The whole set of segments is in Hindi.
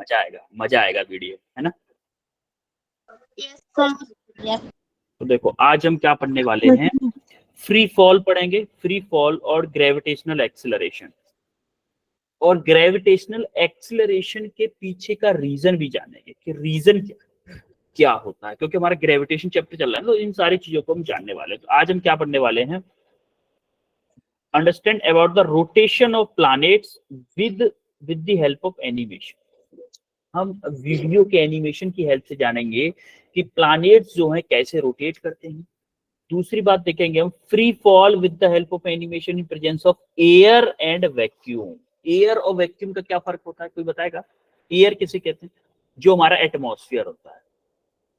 मजा आएगा वीडियो, है ना। Yes. तो देखो आज हम क्या पढ़ने वाले हैं, फ्री फॉल पढ़ेंगे, फ्री फॉल और ग्रेविटेशनल एक्सेलरेशन, और ग्रेविटेशनल एक्सेलरेशन के पीछे का रीजन भी जानेंगे कि रीजन क्या होता है, क्योंकि हमारा ग्रेविटेशन चैप्टर चल रहा है, तो इन सारी चीजों को हम जानने वाले हैं। तो आज हम क्या पढ़ने वाले हैं, understand about the rotation of planets with the help of animation. हम वीडियो के एनिमेशन की हेल्प से जानेंगे कि प्लैनेट्स जो हैं कैसे रोटेट करते हैं। दूसरी बात देखेंगे हम, free fall with the help of animation in presence of air and vacuum. Air और वैक्यूम का क्या फर्क होता है, कोई बताएगा। एयर किसे कहते हैं, जो हमारा एटमॉस्फेयर होता है,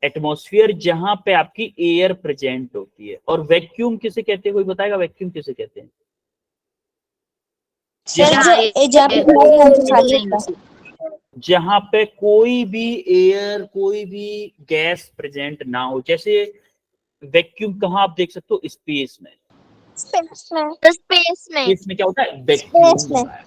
एटमॉस्फेयर जहां पे आपकी एयर प्रेजेंट होती है, और वैक्यूम किसे कहते हैं, कोई बताएगा वैक्यूम किसे कहते हैं। जहां पे कोई भी एयर, कोई भी गैस प्रेजेंट ना हो, जैसे वैक्यूम कहाँ आप देख सकते हो, स्पेस में। इसमें क्या होता है, वैक्यूम होता है।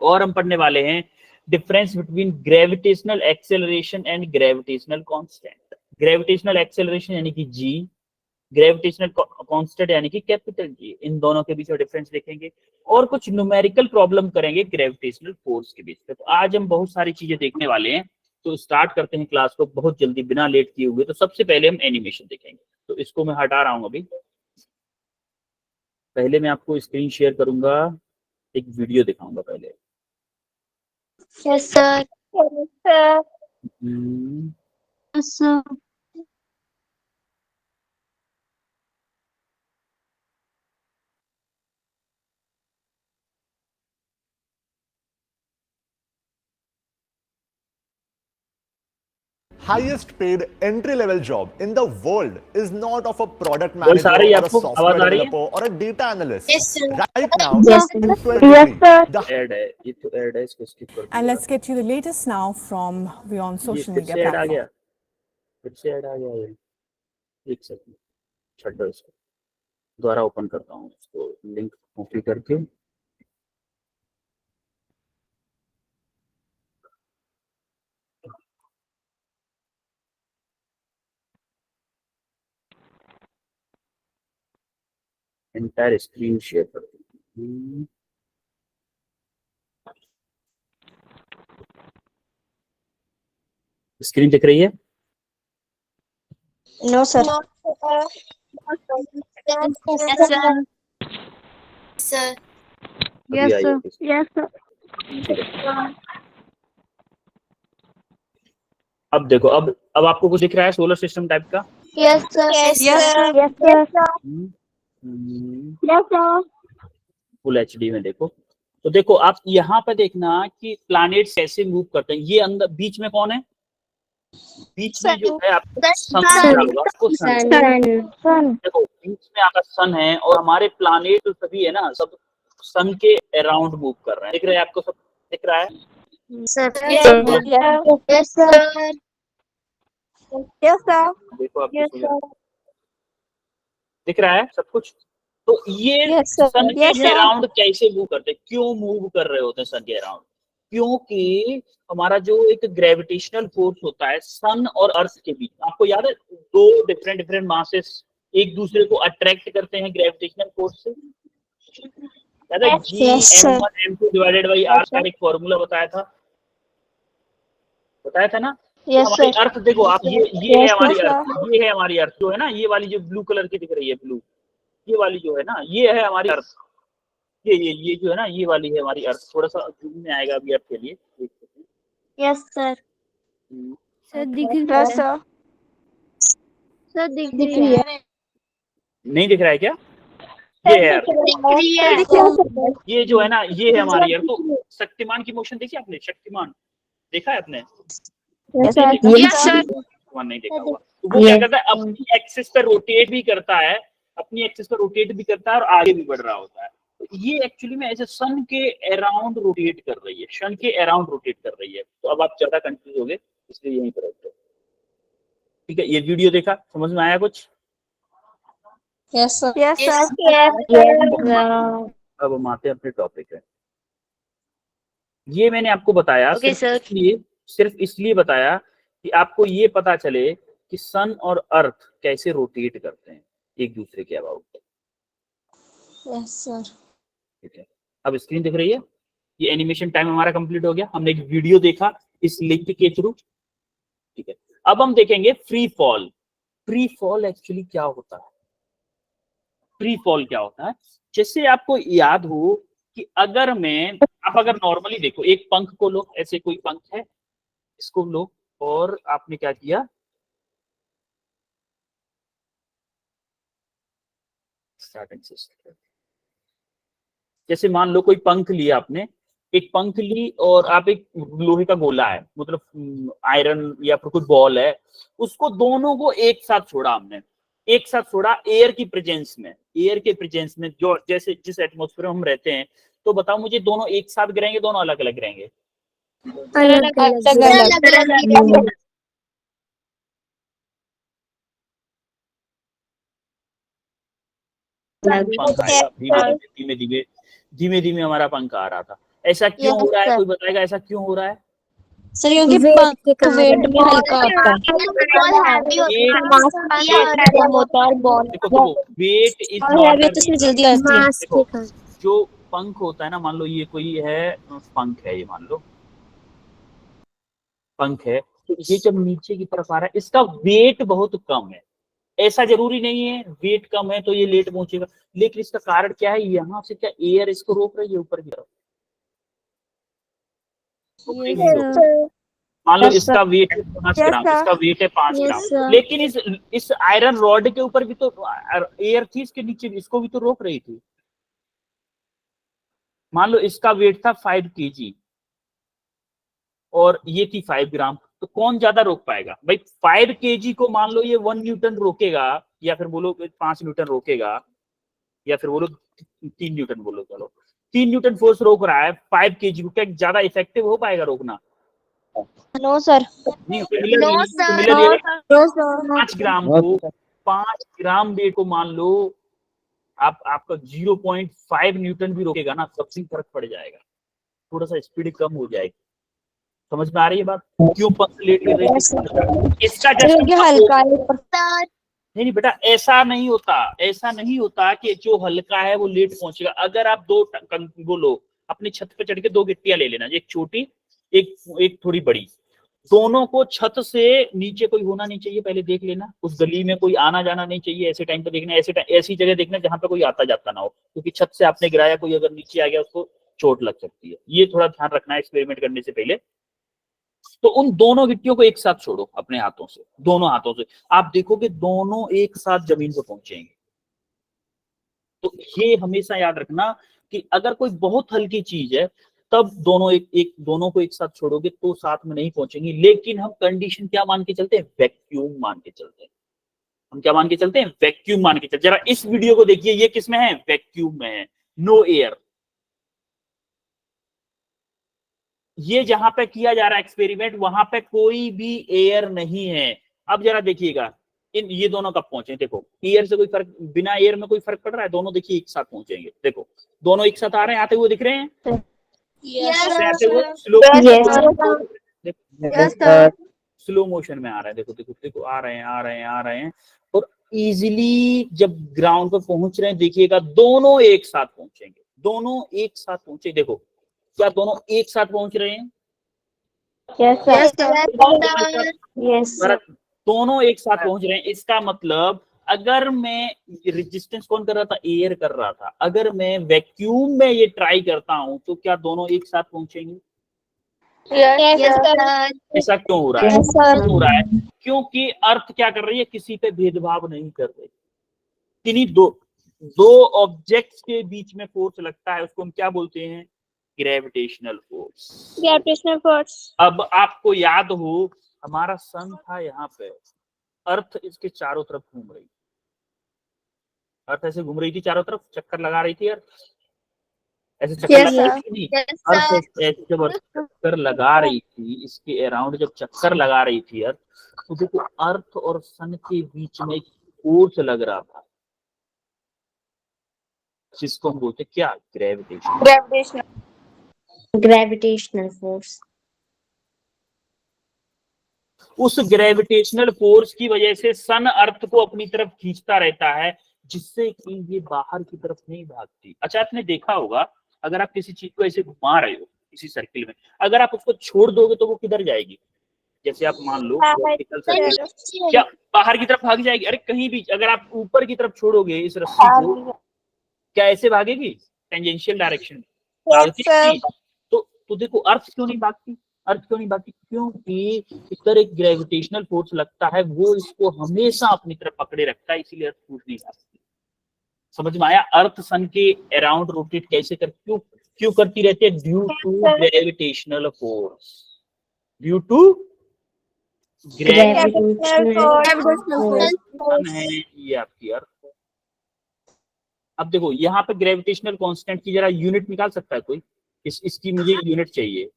और हम पढ़ने वाले हैं difference between gravitational acceleration and gravitational constant. Gravitational acceleration यानी कि जी, ग्रेविटेशनल कांस्टेंट यानी कि कैपिटल जी, इन दोनों के बीच में डिफरेंस देखेंगे, और कुछ न्यूमेरिकल प्रॉब्लम करेंगे ग्रेविटेशनल फोर्स के बीच में। तो आज हम बहुत सारी चीजें देखने वाले हैं, तो स्टार्ट करते हैं क्लास को बहुत जल्दी बिना लेट किए हुए। तो सबसे पहले हम एनिमेशन देखेंगे, तो इसको मैं हटा रहा हूं अभी। पहले मैं आपको स्क्रीन शेयर करूंगा, एक वीडियो दिखाऊंगा पहले। Yes, sir. Yes, sir. Yes, sir. Highest paid entry-level job in the world is not of a product manager or a software developer or a data analyst. Yes, sir. Right now, Yes, in sir. 2023, Yes, sir. the add है, ये तो ऐड है, इसको स्किप कर And let's get you the latest now from beyond social media ad आ platform. गया, फिर से ऐड आ गया ये। एक सेकंड, छड्डो इसको, दोबारा ओपन करता हूँ इसको, लिंक कॉपी करके। एंटायर स्क्रीन शेयर करते हैं। स्क्रीन दिख रही है? No, sir. No, sir. Yes, sir. Sir. अभी आई है। Yes, sir. अब देखो, अब आपको कुछ दिख रहा है सोलर सिस्टम टाइप का? Yes, sir. Yes, sir. Yes, sir. Yes, sir. Full HD में देखो। तो देखो आप यहाँ पे देखना कि प्लैनेट्स कैसे मूव करते हैं। ये अंदर बीच में कौन है, बीच में जो है आपको सन दिख रहा होगा, आपको सन। देखो बीच में आपका सन है, और हमारे प्लैनेट तो सभी है ना, सब सन के अराउंड मूव कर रहे हैं। दिख रहा है आपको, सब दिख रहा है? Sir. Yes, sir. Yes, sir. Yes, sir. देखो आपको दिख रहा है सब कुछ। तो ये सन के अराउंड कैसे मूव करते हैं, क्यों मूव कर रहे होते हैं सन के अराउंड? क्योंकि हमारा जो एक ग्रेविटेशनल फोर्स होता है सन और अर्थ के बीच, आपको याद है दो डिफरेंट मासेस एक दूसरे को अट्रैक्ट करते हैं ग्रेविटेशनल फोर्स से। याद है G(m1 m2) divided by r का एक फॉर्मूला बताया था ना। Yes, हमारी sir. अर्थ देखो आप, ये है हमारी अर्थ, ये है हमारी अर्थ जो है ना, ये वाली जो ब्लू कलर की दिख रही है, ब्लू ये वाली जो है ना, ये है हमारी अर्थ। ये जो है ना, ये वाली है हमारी अर्थ। थोड़ा सा जूम में आएगा अभी आपके लिए। Yes, sir. Sir, दिख रहा है. Sir. Sir, दिख रही है. नहीं दिख रहा है क्या? ये है अर्थ, ये जो है ना, ये है हमारी अर्थ। तो शक्तिमान की मोशन देखी आपने? शक्तिमान देखा है आपने? Yes, sir. नहीं देखा होगा। तो वो क्या करता है, अपनी एक्सिस पर रोटेट भी करता है, अपनी एक्सिस पर रोटेट भी करता है और आगे भी बढ़ रहा होता है। तो ये एक्चुअली में ऐसे सन के अराउंड रोटेट कर रही है, सन के अराउंड रोटेट कर रही है। तो अब आप ज्यादा कंफ्यूज हो गए, इसलिए यहीं पर रखते हैं। ठीक है, ये वीडियो देखा, समझ में आया कुछ? Yes, sir. Yes, sir. अब हम आते हैं अपने टॉपिक पे। ये मैंने आपको बताया Okay, sir. इसलिए सिर्फ इसलिए बताया कि आपको ये पता चले कि सन और अर्थ कैसे रोटेट करते हैं एक दूसरे के अबाउट। Yes sir. ठीक है, अब स्क्रीन दिख रही है। ये एनिमेशन टाइम हमारा कंप्लीट हो गया, हमने एक वीडियो देखा इस लिंक के थ्रू। ठीक है, अब हम देखेंगे free fall. Free fall actually क्या होता है? फ्री फॉल क्या होता है? जैसे आपको याद हो कि अगर नॉर्मली देखो, एक पंख को लो, ऐसे कोई पंख है, इसको लो और आपने क्या किया, स्टार्टिंग से जैसे मान लो कोई पंख लिया आपने, एक पंख ली और आप एक लोहे का गोला है, मतलब आयरन या फिर कोई बॉल है, उसको दोनों को एक साथ छोड़ा हमने, एक साथ छोड़ा एयर की प्रेजेंस में। एयर के प्रेजेंस में जो जैसे जिस एटमॉस्फेयर में हम रहते हैं, तो बताओ मुझे दोनों एक साथ गिरेंगे, दोनों अलग अलग रहेंगे? अलग अलग। पंख आएगा धीमे धीमे धीमे धीमे हमारा पंख आ रहा था। ऐसा क्यों हो रहा है? कोई बताएगा ऐसा क्यों हो रहा है? सर क्योंकि पंख वेट में हल्का होता है। देखो वेट इज नॉट जल्दी आती है। देखो जो पंख होता है ना, मान लो ये कोई है पंख है, ये मान लो पंख है, तो ये जब नीचे की तरफ आ रहा है, इसका वेट बहुत कम है। ऐसा जरूरी नहीं है वेट कम है तो ये लेट पहुंचेगा, लेकिन इसका कारण क्या है? यहाँ से क्या एयर इसको रोक रही है ऊपर की तरफ? मान लो इसका वेट है 5 ग्राम, इसका वेट है 5 ग्राम, लेकिन इस आयरन रॉड के ऊपर भी तो एयर थी, इसके नीचे भी, इसको भी तो रोक रही थी। मान लो इसका वेट था 5 kg और ये थी 5 ग्राम, तो कौन ज्यादा रोक पाएगा भाई? 5 kg को मान लो ये 1 न्यूटन रोकेगा, या फिर बोलो 5 न्यूटन रोकेगा, या फिर बोलो 3 न्यूटन, बोलो चलो 3 न्यूटन फोर्स रोक रहा है 5 kg को, क्या ज्यादा इफेक्टिव हो पाएगा रोकना? No sir. नहीं। सिमिलर 5 ग्राम को, 5 ग्राम वेट को मान लो आपका 0.5 न्यूटन भी रोकेगा ना, तब भी फर्क पड़ जाएगा, थोड़ा सा स्पीड कम हो जाएगी। समझ में आ रही है बात? क्यों पंख लेट कर रही है? इसका हल्का नहीं बेटा, ऐसा नहीं होता, ऐसा नहीं होता कि जो हल्का है वो लेट पहुंचेगा। अगर आप वो लो, अपनी छत पे चढ़ के 2 गिट्टियां ले लेना, एक छोटी एक थोड़ी बड़ी, दोनों को छत से नीचे कोई होना नहीं चाहिए, पहले देख लेना उस गली में कोई आना जाना नहीं चाहिए। ऐसे टाइम पे देखना, ऐसी जगह देखना जहां पे कोई आता जाता ना हो, क्योंकि छत से आपने गिराया, कोई अगर नीचे आ गया उसको चोट लग सकती है। ये थोड़ा ध्यान रखना है एक्सपेरिमेंट करने से पहले। तो उन दोनों गिट्टियों को एक साथ छोड़ो अपने हाथों से, दोनों हाथों से, आप देखोगे दोनों एक साथ जमीन पर पहुंचेंगे। तो ये हमेशा याद रखना कि अगर कोई बहुत हल्की चीज है तब दोनों को एक साथ छोड़ोगे तो साथ में नहीं पहुंचेंगे। लेकिन हम कंडीशन क्या मान के चलते हैं? वैक्यूम मान के चलते हैं। हम क्या मान के चलते हैं? वैक्यूम मान के चलते। जरा इस वीडियो को देखिए, ये किस में है? वैक्यूम में है, नो एयर। ये जहां पे किया जा रहा है एक्सपेरिमेंट, वहां पे कोई भी एयर नहीं है। अब जरा देखिएगा ये दोनों कब पहुंचे? देखो एयर से कोई फर्क, बिना एयर में कोई फर्क पड़ रहा है? दोनों देखिए एक साथ पहुंचेंगे। देखो दोनों एक साथ आ रहे हैं, आते हुए दिख रहे हैं, आते हुए स्लो मोशन में आ रहे हैं। देखो देखो देखो, आ रहे हैं और इजीली जब ग्राउंड पर पहुंच रहे हैं, देखिएगा दोनों एक साथ पहुंचेंगे, दोनों एक साथ पहुंचे। देखो क्या दोनों एक साथ पहुंच रहे हैं? यस दोनों एक साथ पहुंच रहे हैं। इसका मतलब अगर मैं रेजिस्टेंस कौन कर रहा था? एयर कर रहा था। अगर मैं वैक्यूम में ये ट्राई करता हूं तो क्या दोनों एक साथ पहुंचेंगे? ऐसा क्यों हो रहा है? क्यों हो रहा है? क्योंकि अर्थ क्या कर रही है? किसी पे भेदभाव नहीं कर रही। किन्हीं दो ऑब्जेक्ट्स के बीच में फोर्स लगता है, उसको हम क्या बोलते हैं? Gravitational force. अब आपको याद हो, हमारा सन था यहाँ पे, अर्थ इसके चारों तरफ घूम रही, अर्थ ऐसे घूम रही थी चारों तरफ, चक्कर लगा रही थी अर्थ, ऐसे चक्कर लगा रही थी नहीं, अर्थ ऐसे जब चक्कर लगा रही थी, इसके अराउंड जब चक्कर लगा रही थी अर्थ, तो देखो अर्थ और सन के बीच में एक फोर्स लग रहा था, जिसको हम बोलते क्या? Gravitational force. उस ग्रेविटेशनल फोर्स की वजह से सन अर्थ को अपनी तरफ खींचता रहता है, जिससे कि ये बाहर की तरफ नहीं भागती। अच्छा, आपने देखा होगा अगर आप किसी चीज को ऐसे घुमा रहे हो किसी सर्किल में, अगर आप उसको छोड़ दोगे तो वो किधर जाएगी? जैसे आप मान लो वर्टिकल सर्किल, क्या बाहर की तरफ भाग जाएगी? अरे कहीं भी। अगर आप ऊपर की तरफ छोड़ोगे इस रस्सी को, क्या ऐसे भागेगी? टेंजेंशियल डायरेक्शन भागती है। तो देखो अर्थ क्यों नहीं भागती? क्योंकि इधर एक ग्रेविटेशनल फोर्स लगता है, वो इसको हमेशा अपनी तरफ पकड़े रखता है, इसीलिए अर्थ टूट नहीं भागती। समझ में आया? अर्थ सन के अराउंड रोटेट कैसे क्यों करती रहती है? Due to gravitational force. Due to gravitational force है ये आपकी अर्थ। अब देखो यहाँ पे ग्रेविटेशनल कांस्टेंट की जरा यूनिट निकाल सकता है कोई? इसकी मुझे यूनिट चाहिए।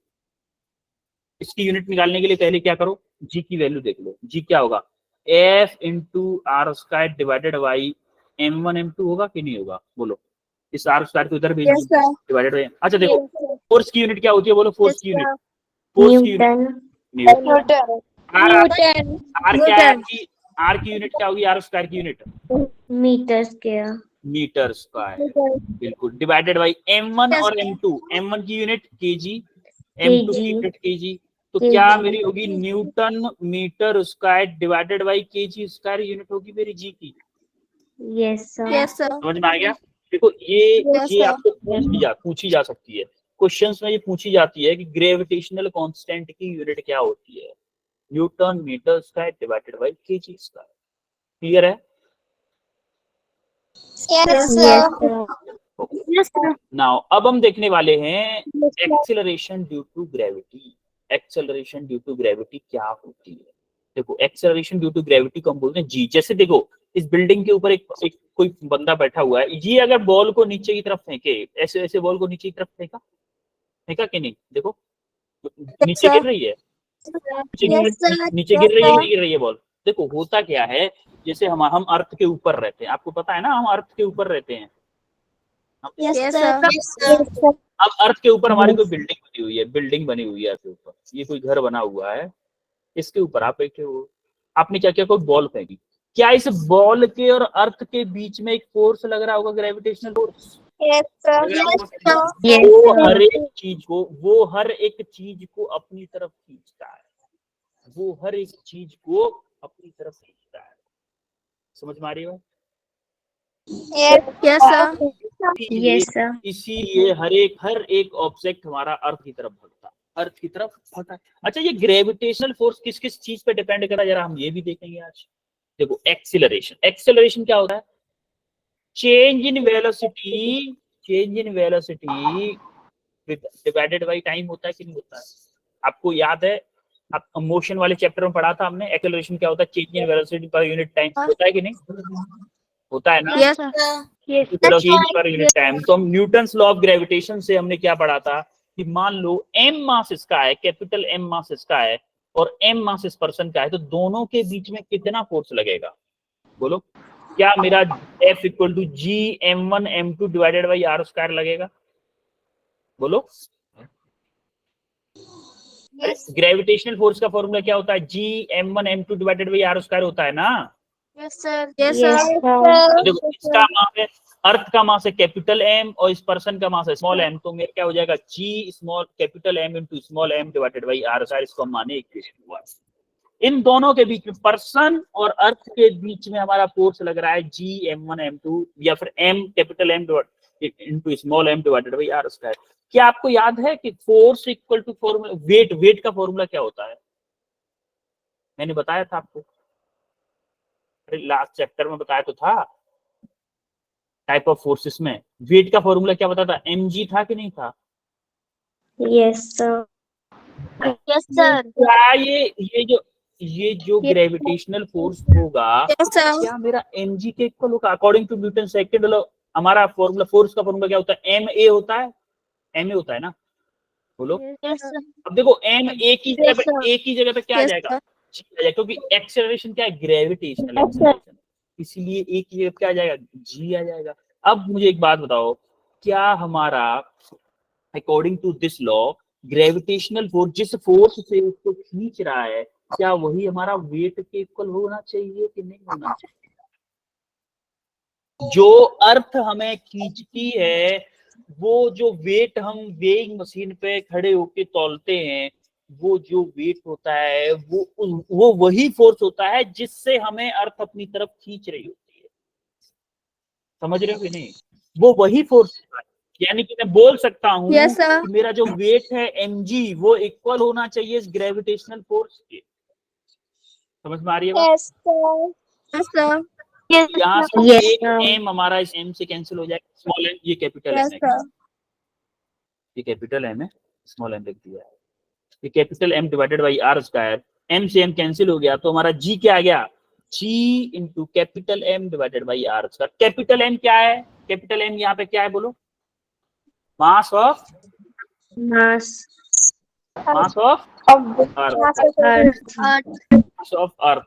इसकी यूनिट निकालने के लिए पहले क्या करो, जी की वैल्यू देख लो। जी क्या होगा? F into R square divided by M1 M2 होगा कि नहीं होगा? बोलो। इस आर स्क्वायर को इधर भेज डिवाइडेड बाई। अच्छा देखो फोर्स की यूनिट क्या होती है? बोलो फोर्स की यूनिट। न्यूटन। आर क्या है? आर की यूनिट क्या होगी? आर स्क्वायर की यूनिट मीटर स्क्वायर। बिल्कुल। डिवाइडेड बाई M1 और M2। M1 की यूनिट केजी, M2 की यूनिट केजी। तो क्या मेरी होगी? Newton metre square divided by KG square unit होगी मेरी जी की। Yes sir. समझ में आ गया? देखो ये आपको पूछी जा सकती है क्वेश्चंस में, ये पूछी जाती है कि ग्रेविटेशनल कांस्टेंट की यूनिट क्या होती है? Newton metre square divided by KG square. Clear है? नाउ अब हम देखने वाले हैं acceleration due to gravity. Acceleration due to gravity क्या होती है? देखो एक्सेलरेशन ड्यू टू ग्रेविटी को हम बोलते हैं जी। जैसे देखो इस बिल्डिंग के ऊपर एक कोई बंदा बैठा हुआ है, ये अगर बॉल को नीचे की तरफ फेंके, ऐसे बॉल को नीचे की तरफ फेंका कि नहीं? देखो नीचे गिर रही है, नीचे गिर रही है, नहीं गिर रही है बॉल? देखो होता क्या है, जैसे हम अर्थ के ऊपर रहते हैं, आपको पता है ना हम अर्थ के ऊपर रहते हैं। अब अर्थ के ऊपर हमारी कोई बिल्डिंग बनी हुई है अर्थ के ऊपर, ये कोई घर बना हुआ है, इसके ऊपर आप बैठे हो, आपने क्या किया? कोई बॉल फेंकी। क्या इस बॉल के और अर्थ के बीच में एक फोर्स लग रहा होगा, ग्रेविटेशनल फोर्स? वो हर एक चीज को अपनी तरफ खींचता है, समझ में आ रही है? इसीलिए हर एक ऑब्जेक्ट हमारा अर्थ की तरफ भागता है। अच्छा, ये ग्रेविटेशनल फोर्स किस किस चीज पे डिपेंड करा, जरा हम ये भी देखेंगे आज। देखो एक्सीलरेशन क्या होता है? Change in velocity divided by time होता है कि नहीं होता है? आपको याद है, आप मोशन वाले चैप्टर में पढ़ा था हमने, एक्सेलरेशन क्या होता है? Change in velocity per unit time होता है कि नहीं? होता है ना? Change per unit time. तो हम न्यूटन्स लॉ ऑफ ग्रेविटेशन से हमने क्या पढ़ा था कि मान लो m मास इसका है, कैपिटल M मास इसका है और m मास इस पर्सन का है, तो दोनों के बीच में कितना फोर्स लगेगा? बोलो। क्या मेरा F equal to G M1 M2 divided by R square लगेगा? बोलो। ग्रेविटेशनल फोर्स का फॉर्मूला क्या होता है? G M1 M2 divided by R square होता है ना? Yes sir. देखो इसका मास है, अर्थ का मास है कैपिटल M और इस पर्सन का मास है स्मॉल m, तो मेरा क्या हो जाएगा? G small capital M into small m divided by R square. इसको हम माने इक्वेशन 1। इन दोनों के बीच में, पर्सन और अर्थ के बीच में हमारा फोर्स लग रहा है G M1 M2 या फिर M capital M into small m divided by R square. क्या आपको याद है कि force equal to formula weight का फॉर्मूला क्या होता है? मैंने बताया था आपको, लास्ट चैप्टर में बताया तो था। टाइप ऑफ फोर्सेस में वेट का फॉर्मूला क्या बताता? mg था कि नहीं था? Yes sir. क्या ये जो ग्रेविटेशनल फोर्स होगा, क्या मेरा mg के इक्वल होगा? According to Newton second law हमारा फॉर्मूला, फोर्स का फॉर्मूला क्या होता है? ma होता है ना? बोलो। अब देखो m एक ही जगह पे क्या आ जाएगा? क्योंकि एक्सेलरेशन क्या है? ग्रेविटेशनल एक्सेलरेशन, इसलिए एक ही जगह क्या आ जाएगा? g आ जाएगा। अब मुझे एक बात बताओ, क्या हमारा according to this law gravitational force, जिस फोर्स से उसको खींच रहा है, क्या वही हमारा वेट के इक्वल होना चाहिए कि नहीं होना चाहिए? जो अर्थ हमें खींचती है, वो जो वेट हम वेइंग मशीन पे खड़े होके तौलते हैं, वो जो वेट होता है वो वही फोर्स होता है जिससे हमें अर्थ अपनी तरफ खींच रही होती है। समझ रहे हो कि नहीं? वो वही फोर्स होता है। यानी कि मैं बोल सकता हूँ कि मेरा जो वेट है mg, वो इक्वल होना चाहिए इस ग्रेविटेशनल फोर्स के। समझ में आ रही है बात? यहाँ से एक m हमारा इस m से कैंसिल हो जाएगा, स्मॉल m, ये कैपिटल m है, ये कैपिटल m है, स्मॉल m लिख दिया है, ये capital M divided by R square, m से m कैंसिल हो गया तो हमारा g क्या आ गया, g into capital M divided by R square. Capital M क्या है? कैपिटल M यहाँ पे क्या है बोलो? Mass of earth.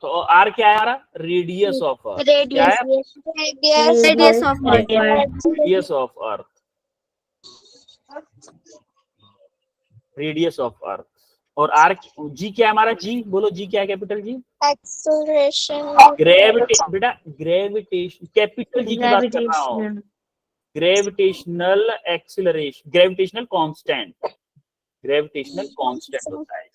और r क्या है हमारा? Radius of earth. क्या है? Radius of earth, radius of earth. और r g क्या है हमारा? g बोलो, g क्या है? कैपिटल जी एक्सेलरेशन, ग्रेविटेशन, बेटा ग्रेविटेशन, कैपिटल जी की बात कर रहा हूँ। Gravitational acceleration, gravitational constant, gravitational constant होता है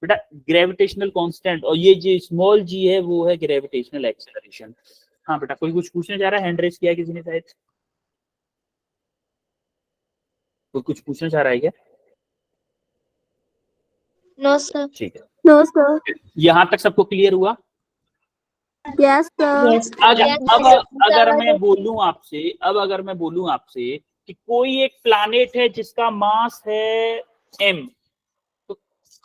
बेटा, ग्रेविटेशनल कांस्टेंट। और ये जो स्मॉल g है वो है ग्रेविटेशनल एक्सीलरेशन। हाँ बेटा, कोई कुछ पूछने जा रहा है? हैंड रेज किया किसी ने शायद? कोई कुछ पूछना चाह रहा है क्या? No sir. ठीक है, यहाँ तक सबको क्लियर हुआ? Yes sir. अब अगर मैं बोलूं आपसे कि कोई एक प्लैनेट है जिसका मास है m, तो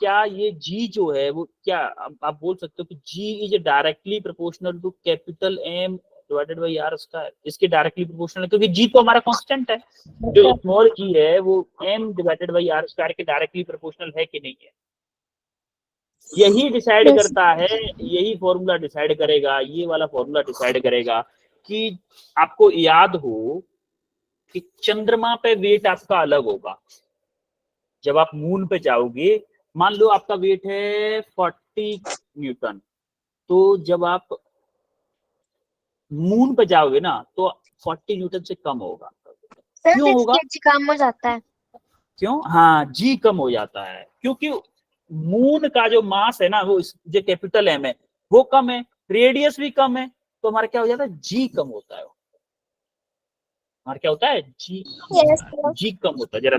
क्या ये g जो है वो क्या आप बोल सकते हो कि g is directly proportional to capital M divided by R square? इसके डायरेक्टली प्रोपोर्शनल है क्योंकि g तो हमारा कांस्टेंट है, जो स्मॉल g है वो m divided by R square के डायरेक्टली प्रोपोर्शनल है कि नहीं है? यही डिसाइड करता है, यही फॉर्मूला डिसाइड करेगा, ये वाला फॉर्मूला डिसाइड करेगा कि आपको याद हो कि चंद्रमा पे वेट आपका अलग होगा। जब आप मून पे जाओगे, मान लो आपका वेट है 40 न्यूटन, तो जब आप मून पे जाओगे ना तो 40 न्यूटन से कम होगा। क्यों होगा? कम हो जाता है। क्यों? हाँ, जी कम हो जाता है क्योंकि मून का जो मास है ना, वो जो कैपिटल M है वो कम है, रेडियस भी कम है, तो हमारा क्या हो जाता है? जी कम होता है। हमारा क्या होता है? जी जी कम होता है। जरा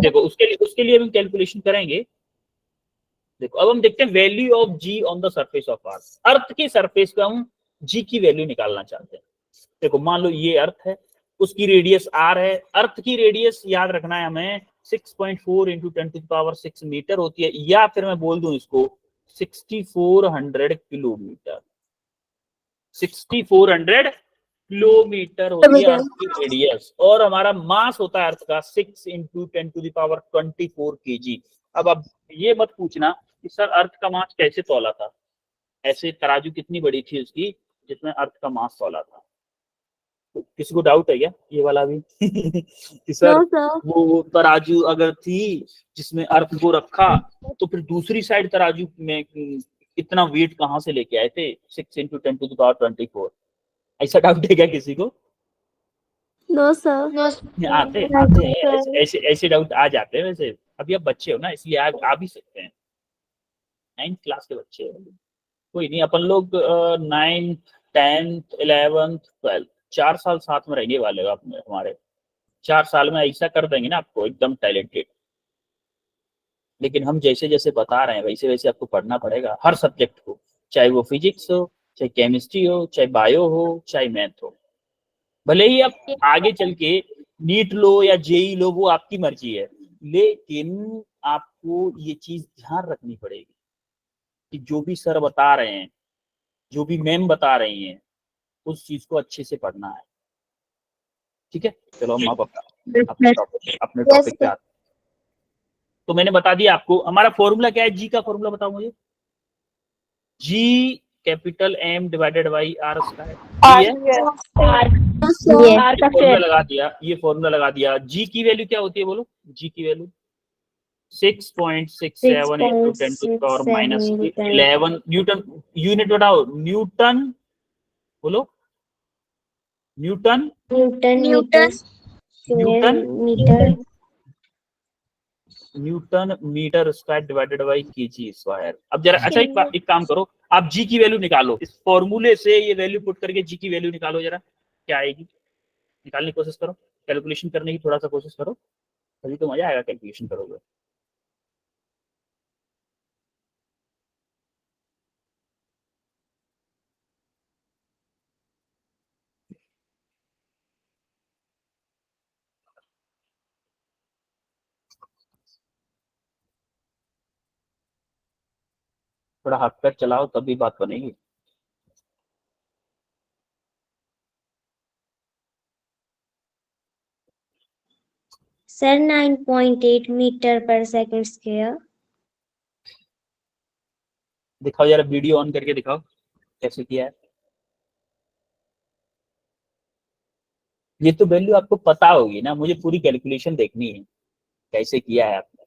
देखो, उसके लिए हम कैलकुलेशन करेंगे। देखो, अब हम देखते हैं value of G on the surface of earth. Earth की सरफेस पे हम जी की वैल्यू निकालना चाहते हैं। देखो, मान लो ये अर्थ है, उसकी रेडियस r है। अर्थ की रेडियस याद रखना है हमें 6.4 इंटू 10⁶ मीटर होती है, या फिर मैं बोल दूं इसको 6400 किलोमीटर। 6400 किलोमीटर होती है अर्थ की रेडियस, और हमारा मास होता है अर्थ का 6 इंटू 10⁻24 kg। अब आप ये मत पूछना कि सर अर्थ का मास कैसे तौला था, ऐसे तराजू कितनी बड़ी थी उसकी जिसमें अर्थ का मास तौला था? तो किसी को डाउट है क्या ये वाला भी? कि सर वो तराजू अगर थी जिसमें अर्थ को रखा, तो फिर दूसरी साइड तराजू में इतना वेट कहाँ से लेके आए थे? 6 इंटू 10⁻24। ऐसा डाउट है क्या किसी को? No sir. आते हैं ऐसे डाउट आ जाते हैं। वैसे अभी आप बच्चे हो ना, इसलिए आ भी सकते हैं, 9th क्लास के बच्चे हैं, कोई नहीं। अपन लोग 9th 10th 11th 12th 4 साल साथ में रहने वाले हो हमारे। 4 साल में ऐसा कर देंगे ना आपको एकदम टैलेंटेड। लेकिन हम जैसे जैसे बता रहे हैं वैसे वैसे आपको पढ़ना पड़ेगा हर सब्जेक्ट को, चाहे वो फिजिक्स हो, चाहे केमिस्ट्री हो, चाहे बायो हो, चाहे मैथ हो। भले ही आप आगे चल के नीट लो या जेई लो, वो आपकी मर्जी है, लेकिन आपको ये चीज ध्यान रखनी पड़ेगी कि जो भी सर बता रहे हैं, जो भी मैम बता रही हैं, उस चीज को अच्छे से पढ़ना है। ठीक है, चलो हम आप अपने टॉपिक पे आते हैं। तो मैंने बता दिया आपको हमारा फॉर्मूला क्या है। जी का फॉर्मूला बताओ मुझे। G capital M divided by R square. Formula लगा दिया, ये फॉर्मूला लगा दिया। जी की वैल्यू क्या होती है बोलो? जी की value 6.67 into 10 to the power minus 11 newton. Unit बताओ, न्यूटन बोलो, newton newton metre square divided by KG square. अब जरा अच्छा एक काम करो, आप जी की वैल्यू निकालो, इस फॉर्मूले से ये वैल्यू पुट करके जी की वैल्यू निकालो, जरा क्या आएगी निकालने की कोशिश करो, कैलकुलेशन करने की थोड़ा सा कोशिश करो, तभी तो मजा आएगा कैलकुलेशन करोगे। थोड़ा हाथ पैर चलाओ तभी बात बनेगी। सर 9.8 मीटर पर सेकंड स्क्वायर। दिखाओ जरा, वीडियो ऑन करके दिखाओ कैसे किया है। ये तो वैल्यू आपको पता होगी ना, मुझे पूरी कैलकुलेशन देखनी है कैसे किया है आपने।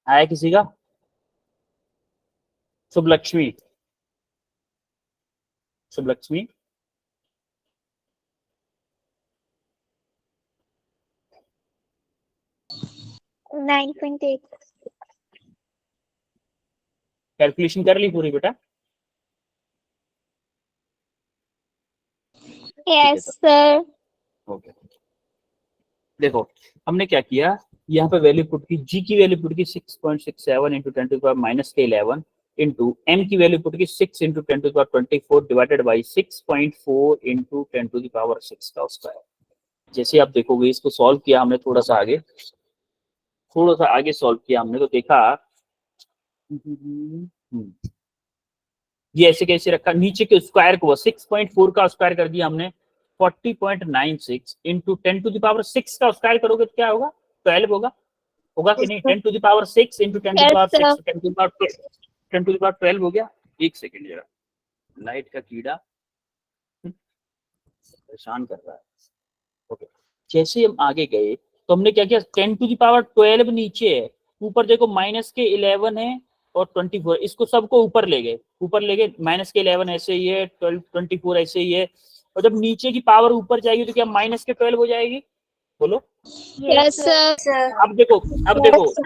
आया किसी का? शुभ लक्ष्मी, शुभ लक्ष्मी 9.8। कैलकुलेशन कर ली पूरी बेटा? Yes sir. ओके, देखो हमने क्या किया, यहाँ पे वैल्यू पुट की, जी की वैल्यू पुट की 6.67 into 10 to the power minus के 11 इंटू एम की वैल्यू पुट की 6 into 10 to the power 24 divided by 6.4 into 10 to the power 6 का स्क्वायर। जैसे आप देखोगे इसको सॉल्व किया हमने, थोड़ा सा आगे सॉल्व किया हमने, तो देखा ये ऐसे कैसे रखा, नीचे के स्क्वायर को 6.4 का स्क्वायर कर दिया हमने, 40.96 इंटू 10 टू द पावर 6 का स्क्वायर करोगे तो क्या होगा, 12 होगा कि नहीं? 10 to the power 6 into 10 to the power 6, 10 to the power 12 हो गया। एक सेकंड जरा, लाइट का कीड़ा परेशान कर रहा है। ओके, जैसे हम आगे गए तो हमने क्या किया, 10 टू द पावर 12 नीचे है, ऊपर देखो माइनस के 11 है और 24, इसको सबको ऊपर ले गए, माइनस के 11 ऐसे ही है, 12 24 ऐसे ही है, और जब नीचे की पावर ऊपर जाएगी तो क्या माइनस के 12 हो जाएगी, बोलो? Yes sir. अब देखो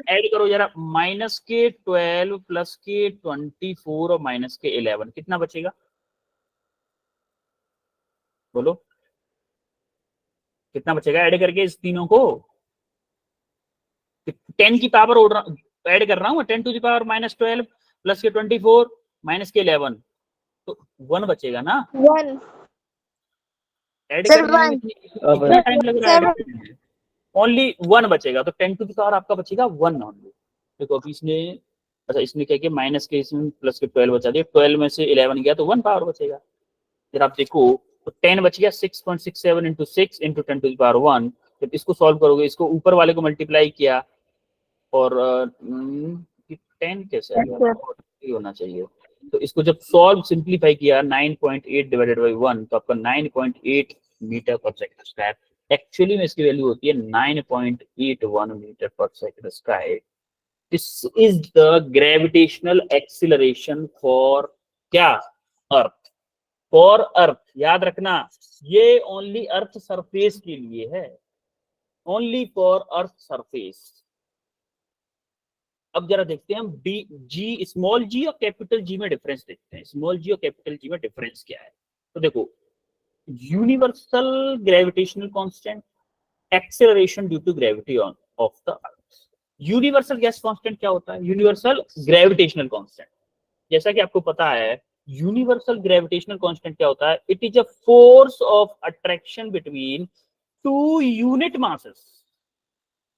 ऐड करो जरा, माइनस के 12 प्लस के 24 और माइनस के 11 कितना बचेगा, बोलो कितना बचेगा ऐड करके इस तीनों को? 10 की पावर ऐड कर रहा हूँ, 10 to the power minus 12 plus के 24 माइनस के 11, तो 1 बचेगा ना? 1 ऐड करने में कितना टाइम लग रहा है? ओनली 1 बचेगा, तो 10 टू द पावर आपका बचेगा 1 ओनली। देखो अभी इसने, अच्छा इसने क्या किया, माइनस के इसमें प्लस के 12 बचा दिया, 12 में से 11 गया तो 1 पावर बचेगा। फिर आप देखो तो 10 बच गया, 6.67 into 6 into 10 to the power 1। जब इसको सॉल्व करोगे, इसको ऊपर वाले को मल्टीप्लाई किया और 10 कैसे होना चाहिए, तो इसको जब सॉल्व सिंप्लीफाई किया 9.8 डिवाइडेड बाई 1, तो आपका 9.8 मीटर पर सेकंड स्क्वायर। एक्चुअली में इसकी वैल्यू होती है 9.81 मीटर पर second square. This is the gravitational acceleration for क्या? अर्थ। फॉर अर्थ, याद रखना ये ओनली अर्थ सरफेस के लिए है, ओनली फॉर अर्थ सरफेस। अब जरा देखते हैं हम डी जी, स्मॉल जी और कैपिटल जी में डिफरेंस देखते हैं। स्मॉल जी और कैपिटल जी में डिफरेंस क्या है? तो देखो, universal gravitational constant, acceleration due to gravity on of the earth. Universal gas constant क्या होता है? यूनिवर्सल ग्रेविटेशनल कांस्टेंट, जैसा कि आपको पता है यूनिवर्सल ग्रेविटेशनल कांस्टेंट क्या होता है? It is a force of attraction between two unit masses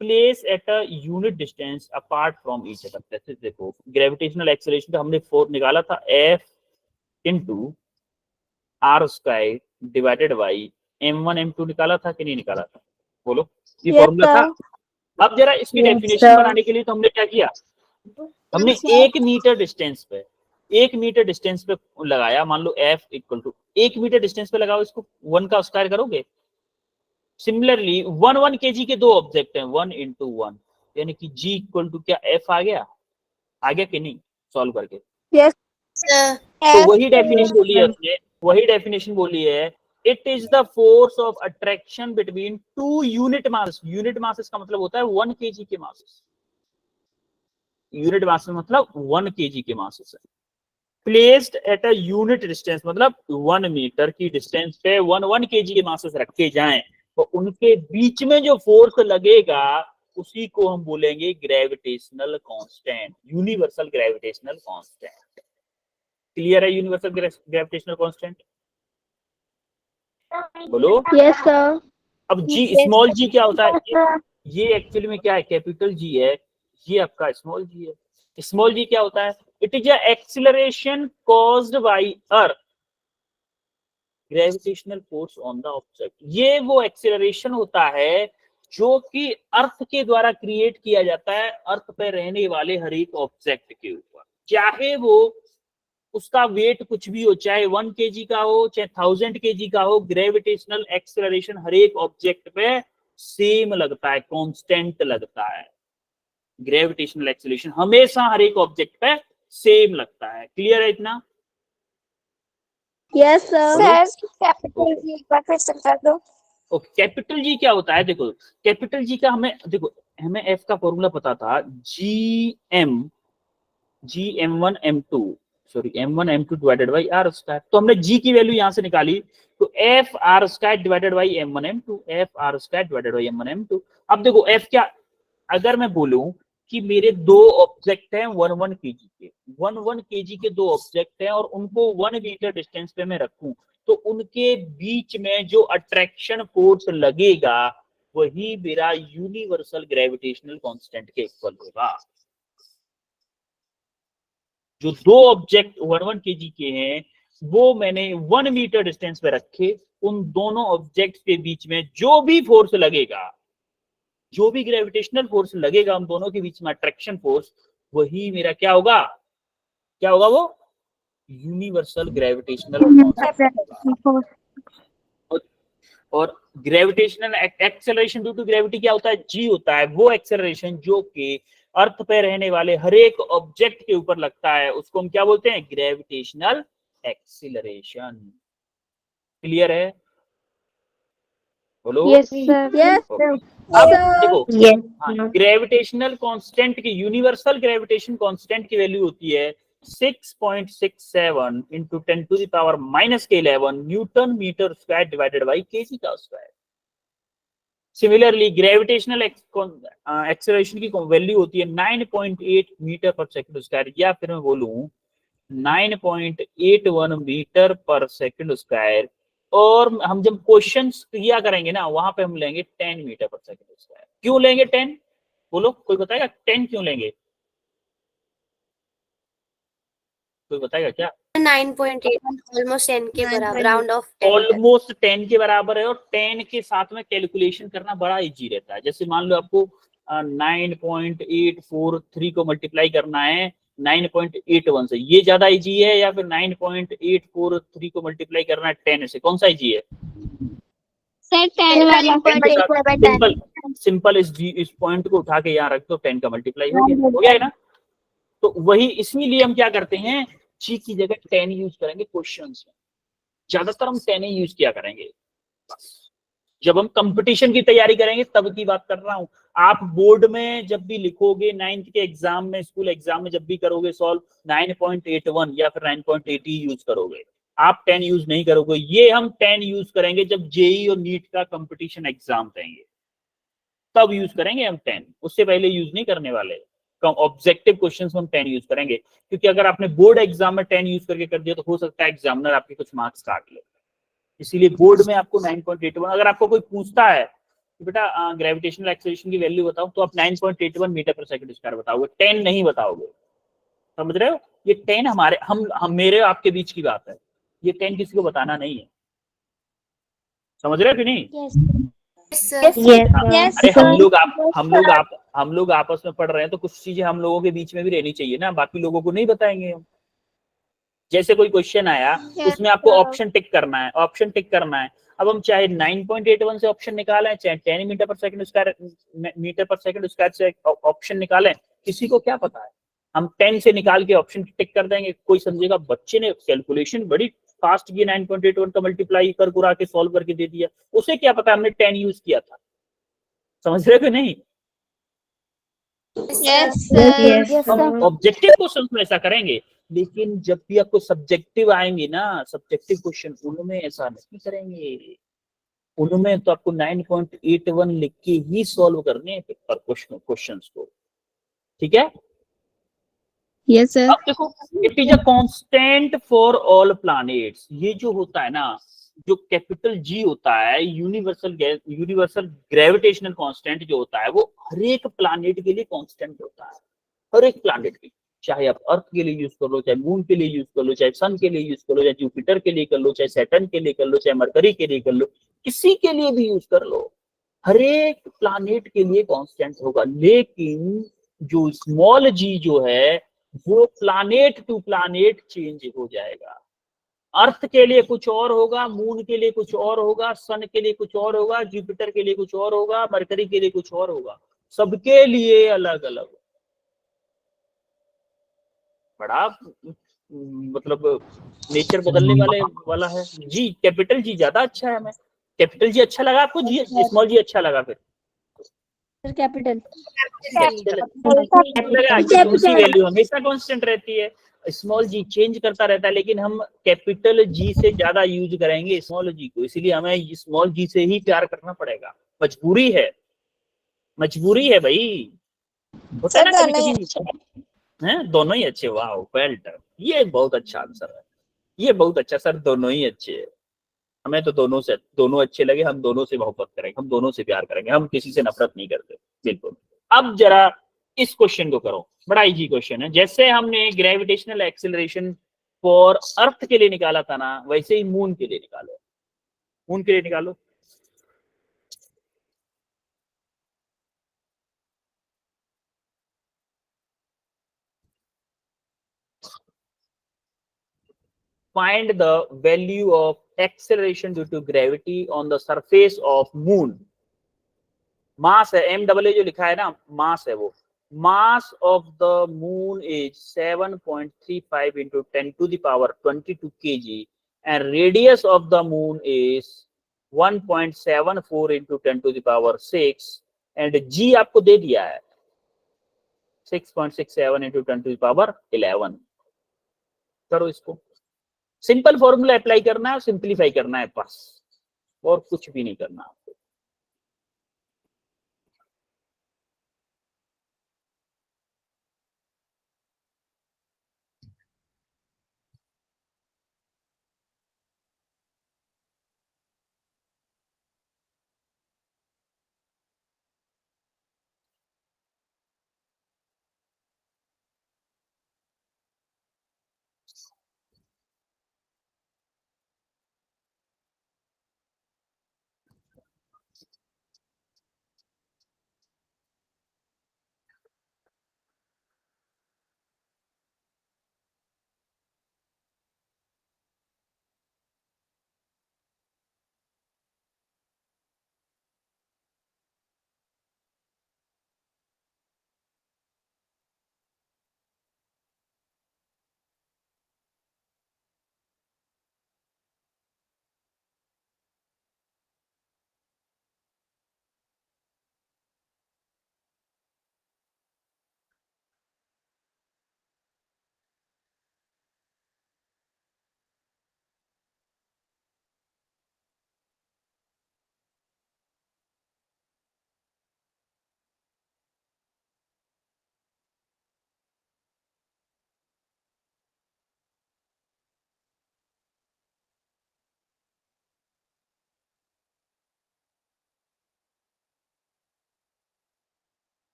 place at a unit distance apart from each other. जैसे देखो, ग्रेविटेशनल एक्सेलरेशन का हमने फोर्स निकाला था F into R square divided by m1 m2 निकाला था कि नहीं निकाला था? बोलो, ये फॉर्मूला था। अब जरा इसकी डेफिनेशन बनाने के लिए तो हमने क्या किया? हमने 1 मीटर डिस्टेंस पे, 1 मीटर डिस्टेंस पे लगाया। मान लो F equal to 1 metre distance पे लगाओ, इसको 1 का स्क्वायर करोगे। सिमिलरली 1 kg के दो ऑब्जेक्ट हैं, 1 into 1, यानी कि G इक्वल टू क्या F आ गया कि नहीं सॉल्व करके? यस तो वही डेफिनेशन बोली है उसने, वही डेफिनेशन बोली है, it is the force of attraction between two unit mass. Unit masses का मतलब होता है 1 kg के मासेस। यूनिट मासेस मतलब 1 kg के मासेस है। Placed at a unit distance मतलब 1 मीटर की डिस्टेंस पे 1 kg के मासेस रखे जाएं, तो उनके बीच में जो फोर्स लगेगा उसी को हम बोलेंगे gravitational constant, universal gravitational constant. Clear है यूनिवर्सल ग्रेविटेशनल कांस्टेंट? बोलो। Yes sir. अब जी, स्मॉल जी क्या होता है? ये एक्चुअली में क्या है? कैपिटल जी है, ये आपका स्मॉल जी है। स्मॉल जी क्या होता है? It is acceleration caused by earth gravitational force on the object. ये वो एक्सीलरेशन होता है जो कि अर्थ के द्वारा क्रिएट किया जाता है अर्थ पे रहने वाले हर एक ऑब्जेक्ट के ऊपर, चाहे वो उसका वेट कुछ भी हो, चाहे 1 kg का हो, चाहे 1000 kg का हो। ग्रेविटेशनल एक्सेलरेशन हर एक ऑब्जेक्ट पे सेम लगता है, कांस्टेंट लगता है। ग्रेविटेशनल एक्सेलरेशन हमेशा हर एक ऑब्जेक्ट पे सेम लगता है। क्लियर है इतना? Yes sir. कैपिटल जी एक बार फिर से कर दो। ओके, कैपिटल जी क्या होता है? देखो, कैपिटल जी का हमें एफ का फॉर्मूला पता था, m1 m2 sorry m1 m2 divided by R square. तो हमने जी की वैल्यू यहां से निकाली, तो F R square divided by m1 m2, F R square divided by m1 m2। अब देखो एफ क्या, अगर मैं बोलूं कि मेरे दो ऑब्जेक्ट हैं 1 kg के, 1 kg के दो ऑब्जेक्ट हैं और उनको 1 मीटर डिस्टेंस पे मैं रखूं, तो उनके बीच में जो अट्रैक्शन फोर्स लगेगा वही मेरा यूनिवर्सल ग्रेविटेशनल कांस्टेंट के इक्वल होगा। जो दो ऑब्जेक्ट 1 kg के हैं वो मैंने 1 मीटर डिस्टेंस पे रखे, उन दोनों ऑब्जेक्ट के बीच में जो भी फोर्स लगेगा, जो भी ग्रेविटेशनल फोर्स लगेगा उन दोनों के बीच में अट्रैक्शन फोर्स, वही मेरा क्या होगा? वो यूनिवर्सल ग्रेविटेशनल कांस्टेंट। और gravitational acceleration due to gravity क्या होता है? जी होता है वो एक्सेलरेशन जो कि अर्थ पे रहने वाले हर एक ऑब्जेक्ट के ऊपर लगता है, उसको हम क्या बोलते हैं? Gravitational acceleration. क्लियर है? बोलो। Yes sir. यस अब देखो, ग्रेविटेशनल कांस्टेंट की, यूनिवर्सल ग्रेविटेशन कांस्टेंट की वैल्यू होती है 6.67 into 10⁻⁻11 newton metre square divided by KG का स्क्वायर। सिमिलरली ग्रेविटेशनल एक्सेलरेशन की वैल्यू होती है 9.8 मीटर पर सेकंड स्क्वायर, या फिर मैं बोलूं 9.81 मीटर पर सेकंड स्क्वायर। और हम जब क्वेश्चंस किया करेंगे ना, वहां पे हम लेंगे 10 मीटर पर सेकंड स्क्वायर। क्यों लेंगे 10? बोलो, कोई बताएगा 10 क्यों लेंगे? कोई बताएगा क्या? 9.8 ऑलमोस्ट 10 के बराबर, राउंड ऑफ 10 ऑलमोस्ट 10 के बराबर है, और 10 के साथ में कैलकुलेशन करना बड़ा इजी रहता है। जैसे मान लो आपको 9.843 को मल्टीप्लाई करना है 9.81 से, ये ज्यादा इजी है, या फिर 9.843 को मल्टीप्लाई करना है 10 से, कौन सा इजी है? सर 10 वाला 10 सिंपल इस पॉइंट को उठा के यहाँ रख दो, 10 का मल्टीप्लाई हो गया है ना। तो वही इसीलिए हम क्या करते हैं, जी की जगह 10 यूज करेंगे क्वेश्चंस में, ज्यादातर हम 10 ही यूज किया करेंगे। जब हम कंपटीशन की तैयारी करेंगे तब की बात कर रहा हूं। आप बोर्ड में जब भी लिखोगे, 9th के एग्जाम में, स्कूल एग्जाम में जब भी करोगे सॉल्व, 9.81 या फिर 9.80 यूज करोगे, आप 10 यूज नहीं करोगे। ये हम 10 यूज करेंगे जब जेई और नीट का कंपटीशन एग्जाम देंगे, तब यूज करेंगे हम 10, उससे पहले यूज नहीं करने वाले। ऑब्जेक्टिव क्वेश्चंस में हम 10 यूज करेंगे, क्योंकि अगर आपने बोर्ड एग्जाम में 10 यूज करके कर दिया तो हो सकता है एग्जामिनर आपके कुछ मार्क्स काट ले। इसीलिए बोर्ड में आपको 9.81, अगर आपको कोई पूछता है कि बेटा ग्रेविटेशनल एक्सेलरेशन की वैल्यू बताओ, तो आप 9.81 मीटर पर सेकंड स्क्वायर बताओगे, 10 नहीं बताओगे। समझ रहे हो? ये 10 हमारे हम मेरे आपके बीच की बात है, ये 10 किसी को बताना नहीं है। समझ रहे हो कि नहीं? अरे हम लोग आपस में पढ़ रहे हैं तो कुछ चीजें हम लोगों के बीच में भी रहनी चाहिए ना, बाकी लोगों को नहीं बताएंगे हम। जैसे कोई क्वेश्चन आया, उसमें आपको ऑप्शन टिक करना है, ऑप्शन टिक करना है। अब हम चाहे 9.81 से ऑप्शन निकालें, चाहे 10 मीटर पर सेकंड स्क्वायर से ऑप्शन निकालें, किसी को क्या पता है। हम 10 से निकाल के ऑप्शन टिक कर देंगे, कोई समझेगा बच्चे ने कैलकुलेशन बड़ी फास्ट की, 9.81 का मल्टीप्लाई कर कुरा के सॉल्व करके दे दिया, उसे क्या पता हमने 10 यूज किया था। समझ रहे हो नहीं? हम ऑब्जेक्टिव क्वेश्चन में ऐसा करेंगे, लेकिन जब भी आपको सब्जेक्टिव आएंगे ना, सब्जेक्टिव क्वेश्चन, उनमें ऐसा नहीं करेंगे। उनमें तो आपको 9.81 लिख के ही सॉल्व करने हैं पेपर क्वेश्चंस को। ठीक है? Yes sir. अब देखो, it is a constant for all planets. ये जो होता है ना, जो कैपिटल जी होता है, यूनिवर्सल ग्रेविटेशनल कांस्टेंट जो होता है, वो हर एक प्लैनेट के लिए कांस्टेंट होता है। हर एक प्लैनेट के, चाहे आप अर्थ के लिए यूज कर लो, चाहे मून के लिए यूज कर लो, चाहे सन के लिए यूज कर लो, चाहे जुपिटर के लिए कर लो, चाहे सैटर्न के लिए कर लो, चाहे मरकरी के लिए कर लो, किसी के लिए भी यूज कर लो, हर एक प्लैनेट के लिए कांस्टेंट होगा। लेकिन जो स्मॉल जी जो है, वो प्लैनेट टू प्लैनेट चेंज हो जाएगा। अर्थ के लिए कुछ और होगा, मून के लिए कुछ और होगा, सन के लिए कुछ और होगा, जुपिटर के लिए कुछ और होगा, मरकरी के लिए कुछ और होगा, सबके लिए अलग अलग। बड़ा मतलब नेचर बदलने वाला है जी। कैपिटल जी ज्यादा अच्छा है हमें। कैपिटल जी अच्छा लगा आपको, जी स्मॉल जी अच्छा लगा? फिर कैपिटल उसकी वैल्यू हमेशा कांस्टेंट रहती है। स्मॉल जी चेंज करता रहता है, लेकिन हम कैपिटल जी से ज्यादा यूज करेंगे स्मॉल जी को, इसलिए हमें स्मॉल जी से ही प्यार करना पड़ेगा। मजबूरी है, मजबूरी है भाई, होता है ना कभी कभी। है दोनों ही अच्छे, वाह वेल डन, ये बहुत अच्छा आंसर है, ये बहुत अच्छा सर, दोनों ही अच्छे है। हमें तो दोनों अच्छे लगे, हम दोनों से मोहब्बत करेंगे, हम दोनों से प्यार करेंगे, हम किसी से नफरत नहीं करते, बिल्कुल। अब जरा इस क्वेश्चन को करो, बड़ा इजी क्वेश्चन है। जैसे हमने ग्रेविटेशनल एक्सेलरेशन फॉर अर्थ के लिए निकाला था ना, वैसे ही मून के लिए निकालो। मून के लिए निकालो। Find the value of acceleration due to gravity on the surface of moon. मास है, MW जो लिखा है ना, मास है वो। मास of the moon is 7.35 into 10 to the power 22 kg and radius of the moon is 1.74 into 10 to the power 6 and g आपको दे दिया है 6.67 into 10 to the power 11। करो इसको, सिंपल फॉर्मूला अप्लाई करना है, सिंप्लीफाई करना है बस, और कुछ भी नहीं करना।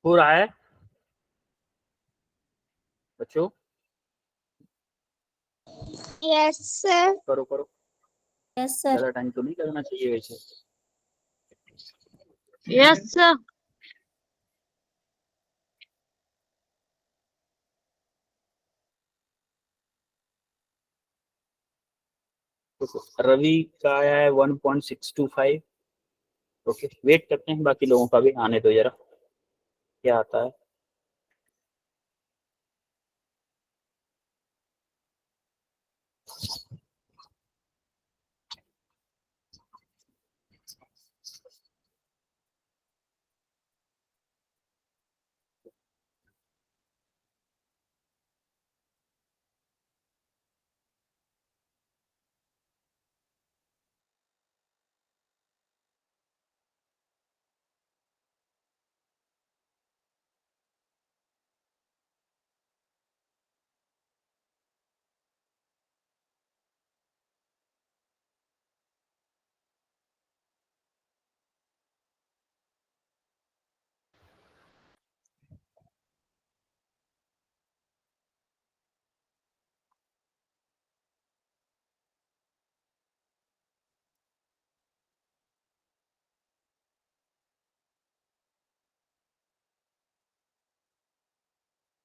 हो रहा है बच्चों? Yes sir. करो करो, यस सर। ज्यादा टाइम तो नहीं लगना चाहिए वैसे। Yes sir. रवि का आया है 1.625। ओके, वेट करते हैं बाकी लोगों का भी आने दो जरा, क्या आता है।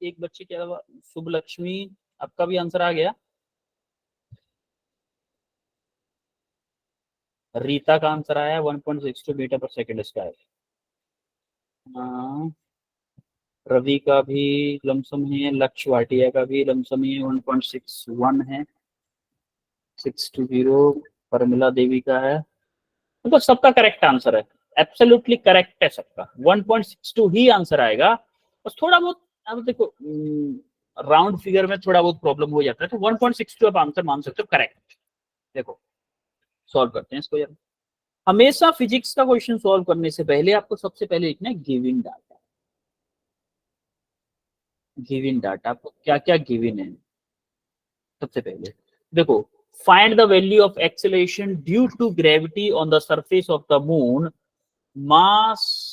एक बच्चे के अलावा शुभ लक्ष्मी, आपका भी आंसर आ गया। रीता का आंसर आया 1.62 मीटर पर सेकेंड स्क्वायर। हाँ, रवि का भी लमसम है, लक्ष्य भाटिया का भी लमसम है, 1.61 है, 620। परमिला देवी का है, मतलब सबका करेक्ट आंसर है, एब्सोल्युटली करेक्ट है सबका, 1.62 ही आंसर आएगा। बस थोड़ा बहुत, अब देखो राउंड फिगर में थोड़ा बहुत प्रॉब्लम हो जाता है, तो 1.62 आप आंसर मान सकते हो करेक्ट। देखो सॉल्व करते हैं इसको यार। हमेशा फिजिक्स का क्वेश्चन सॉल्व करने से पहले आपको सबसे पहले लिखना है गिवन डाटा। गिवन डाटा, आपको क्या क्या गिवन है। सबसे पहले देखो, find the value of acceleration due to gravity on the surface of the moon, mass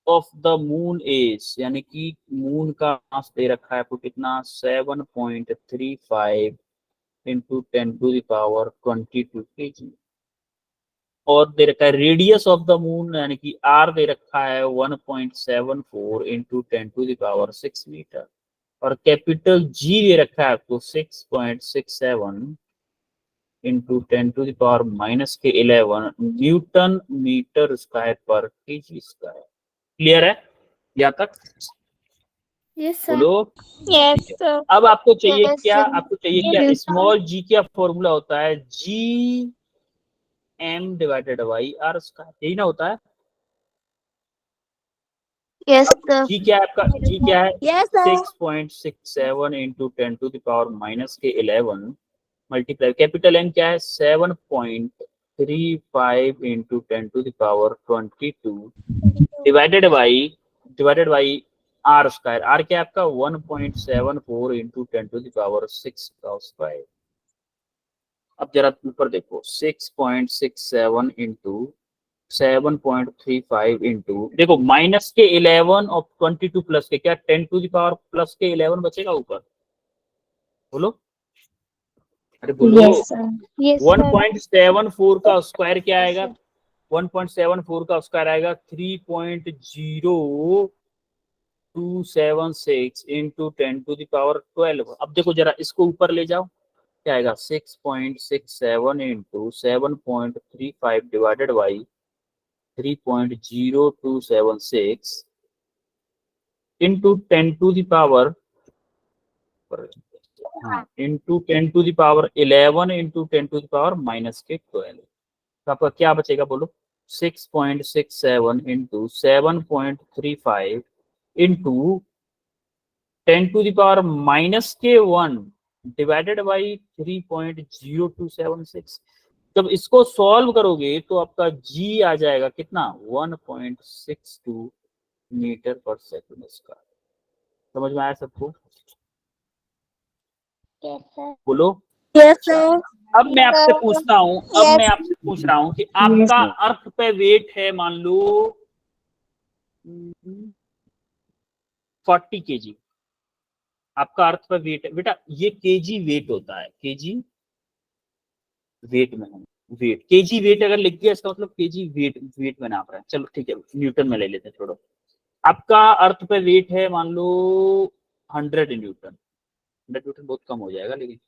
of the moon is, यानी कि मून का मास दे रखा है आपको कितना, 7.35 इंटू 10⁻22 kg। और दे रखा है रेडियस ऑफ द मून, यानी कि आर दे रखा है 1.74 इंटू 10⁻6 मीटर। और कैपिटल जी दे रखा है आपको 6.67 इंटू 10⁻⁻11 न्यूटन मीटर स्क्वायर पर केजी स्क्वायर। क्लियर है यहाँ तक? Yes sir. बोलो। Yes sir. अब आपको चाहिए Yes, क्या, sir. आपको चाहिए क्या, Yes, sir. स्मॉल जी का फॉर्मूला होता है G M divided by R square, यही ना होता है। Yes, अब sir. जी क्या है आपका, जी क्या है, Yes, sir. 6.67 into 10⁻⁻11 multiply, capital N क्या है 7.35 into 10⁻22 divided by R square. R क्या है आपका 1.74 इंटू 10⁻6 का स्क्वायर। अब जरा ऊपर देखो, 6.67 इंटू 7.35 इंटू, देखो माइनस के 11 और 22 प्लस के क्या 10⁻प्लस के 11 बचेगा ऊपर। बोलो, अरे बोलो। Yes, sir. Yes, sir. 1.74 का स्क्वायर क्या आएगा, 1.74 का स्क्वायर आएगा 3.0276 इंटू 10⁻12। अब देखो जरा इसको ऊपर ले जाओ, क्या आएगा 6.67 इंटू 7.35 डिवाइडेड बाई 3.0276 इंटू 10⁻, हाँ इंटू 10⁻11 इंटू 10⁻⁻12। तो आपका क्या बचेगा बोलो, 6.67 इंटू 7.35 इंटू 10⁻⁻1 डिवाइडेड बाई 3.0276। जब इसको सॉल्व करोगे तो आपका जी आ जाएगा कितना, 1.62 मीटर पर सेकंड स्क्वायर। समझ में आया सबको? Yes, sir. बोलो। Yes, sir. अब मैं आपसे पूछता हूं, अब Yes. मैं आपसे पूछ रहा हूं कि आपका अर्थ पे वेट है, मान लो 40 kg आपका अर्थ पर वेट है बेटा, ये केजी वेट होता है, केजी वेट में है, वेट केजी वेट अगर लिख दिया इसका मतलब केजी वेट वेट में नाप रहा है। चलो ठीक है, न्यूटन में ले लेते हैं, छोड़ो। आपका अर्थ पे वेट है मान लो 100 न्यूटन, 100 न्यूटन बहुत कम हो जाएगा, लेकिन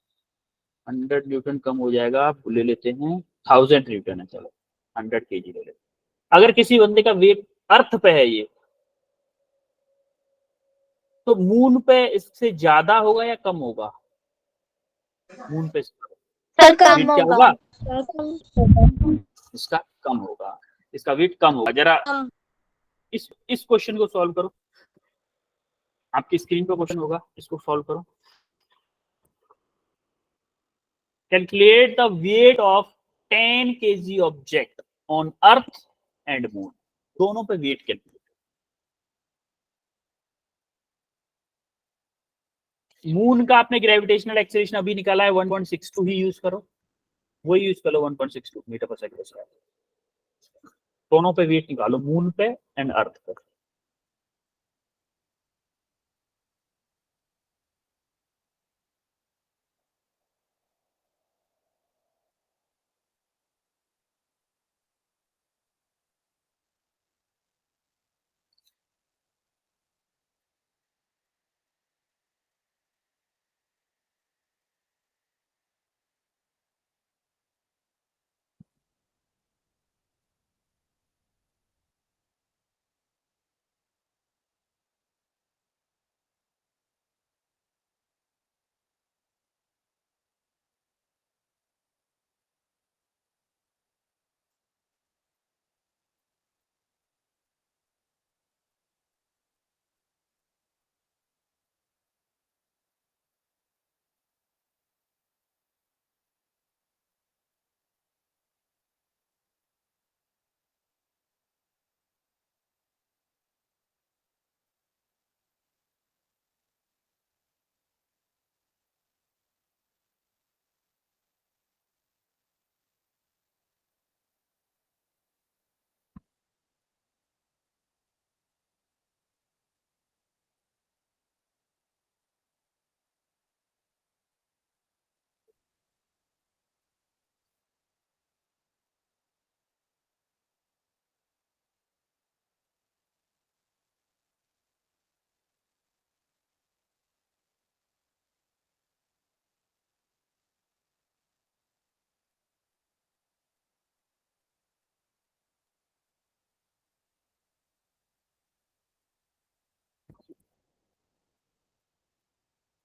100 न्यूटन कम हो जाएगा, आप ले लेते हैं 1000 न्यूटन है, चलो 100 केजी ले लेते हैं। अगर किसी बंदे का वेट अर्थ पे है ये, तो मून पे इससे ज्यादा होगा या कम होगा? मून पे सर कम वेट क्या होगा। होगा? इसका कम होगा, इसका वेट कम होगा। जरा इस क्वेश्चन को सॉल्व करो, आपकी स्क्रीन पर क्वेश्चन होगा, इसको सॉल्व करो। Calculate the weight of 10 kg object on earth and moon, दोनों पे वेट कैलकुलेट। मून का आपने ग्रेविटेशनल एक्सेलरेशन अभी निकाला है 1.62 ही यूज करो, वही यूज करो 1.62 मीटर पर सेकंड। दोनों पे वेट निकालो, मून पे एंड अर्थ पे।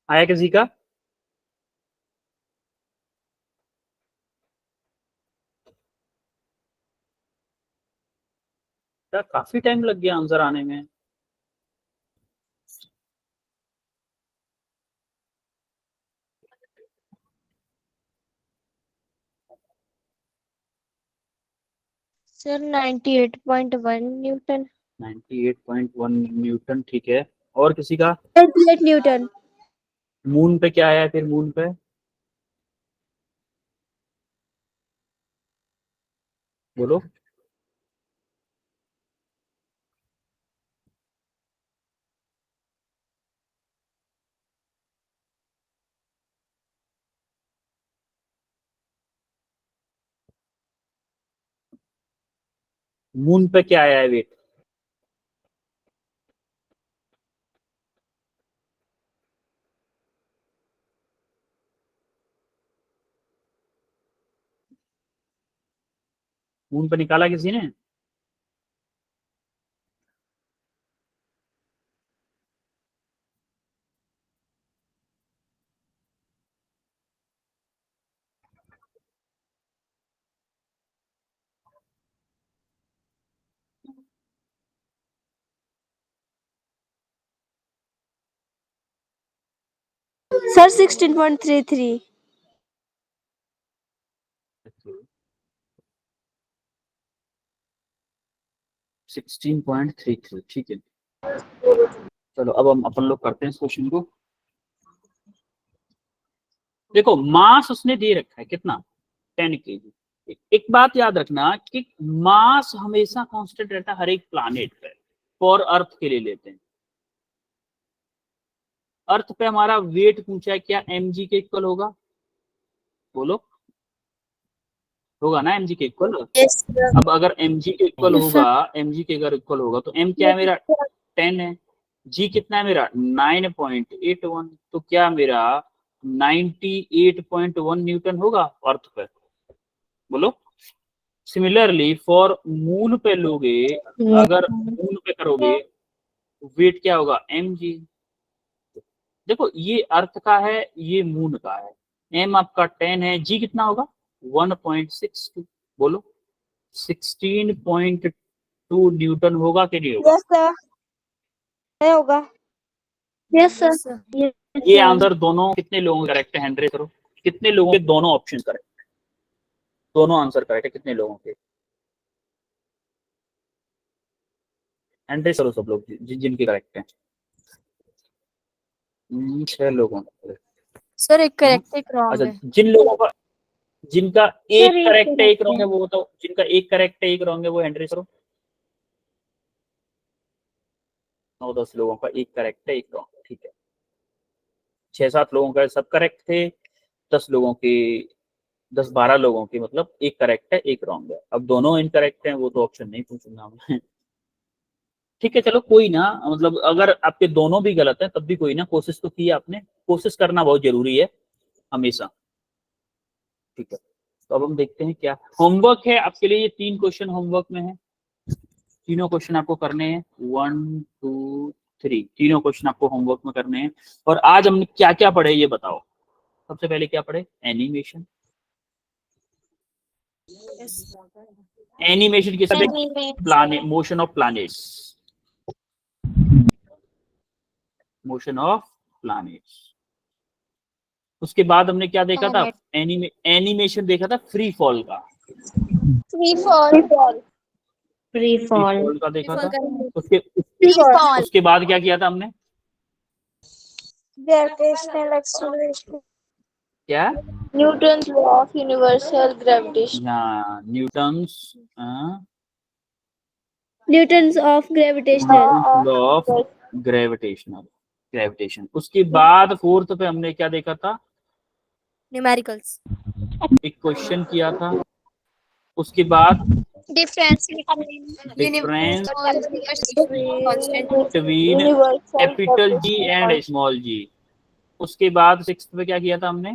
आया किसी का? काफी टाइम लग गया आंसर आने में। Sir 98.1 Newton. 98.1 न्यूटन, ठीक है। और किसी का? 98 न्यूटन। मून पे क्या आया फिर? मून पे बोलो। मून पे क्या आया है वेट? मून पे निकाला किसी ने? सर 16.33। 16.33, ठीक है। चलो अब हम अपन लोग करते हैं इस क्वेश्चन को। देखो मास उसने दे रखा है कितना? 10 kg। एक बात याद रखना कि मास हमेशा कांस्टेंट रहता है हर एक प्लैनेट पे, फॉर अर्थ के लिए लेते हैं। अर्थ पे हमारा वेट पूछा है, क्या mg के इक्वल होगा? बोलो, होगा ना mg के इक्वल? Yes, sir. अब अगर mg के इक्वल होगा, mg के अगर इक्वल होगा तो m क्या है मेरा? 10 है। g कितना है मेरा? 9.81। तो क्या मेरा 98.1 न्यूटन होगा अर्थ पे? बोलो। सिमिलरली फॉर मून पे लोगे, अगर मून पे करोगे वेट क्या होगा? mg। देखो ये अर्थ का है, ये मून का है। m आपका 10 है, g कितना होगा? 1.62। बोलो 16.2 न्यूटन होगा कि नहीं होगा? यस सर, होगा। Yes Yes, sir. sir. ये आंसर दोनों कितने लोगों का करेक्ट है? हैंड करो, कितने लोगों के दोनों ऑप्शन करेक्ट है? दोनों आंसर करेक्ट है कितने लोगों के? हैंड करो सब लोग जिनके करेक्ट है। 6 लोगों का। Sir, एक correct एक wrong अच्छा, है. जिन लोगों का जिनका एक एक करेक्ट है एक correct रॉन्ग है वो बताओ। जिनका एक करेक्ट है एक रॉन्ग है वो हैंड रेस करो। 9-10 लोगों का एक करेक्ट है एक रॉन्ग, ठीक है। 6-7 लोगों का सब करेक्ट थे, 10 लोगों के 10-12 लोगों की मतलब एक करेक्ट है एक रॉन्ग है। अब दोनों इनकरेक्ट हैं वो तो ऑप्शन नहीं पूछूंगा मैं। ठीक है चलो कोई ना, मतलब अगर आपके दोनों भी गलत है तब भी कोई ना, कोशिश तो की आपने, कोशिश करना बहुत जरूरी है हमेशा। ठीक है, तो अब हम देखते हैं क्या होमवर्क है आपके लिए। ये 3 क्वेश्चन होमवर्क में है, तीनों क्वेश्चन आपको करने हैं। 1 2 3 तीनों क्वेश्चन आपको होमवर्क में करने हैं। और आज हमने क्या क्या पढ़े ये बताओ। सबसे पहले क्या पढ़े? एनिमेशन। एनिमेशन के सब planet, motion of planets, motion of planets. उसके बाद हमने क्या देखा था? एनिमेशन देखा था फ्री फॉल का, फ्री फॉल का देखा था। Free fall. उसके बाद क्या किया था हमने? ग्रेविटेशनल एक्सेलरेशन, क्या? Newton's law of universal gravitation, Newton's of gravitational law of gravitation. उसके बाद फोर्थ पे हमने क्या देखा था? Numericals. एक क्वेश्चन किया था। उसके बाद difference difference Constant. Between capital G and small G. उसके बाद सिक्स्थ पे क्या किया था हमने?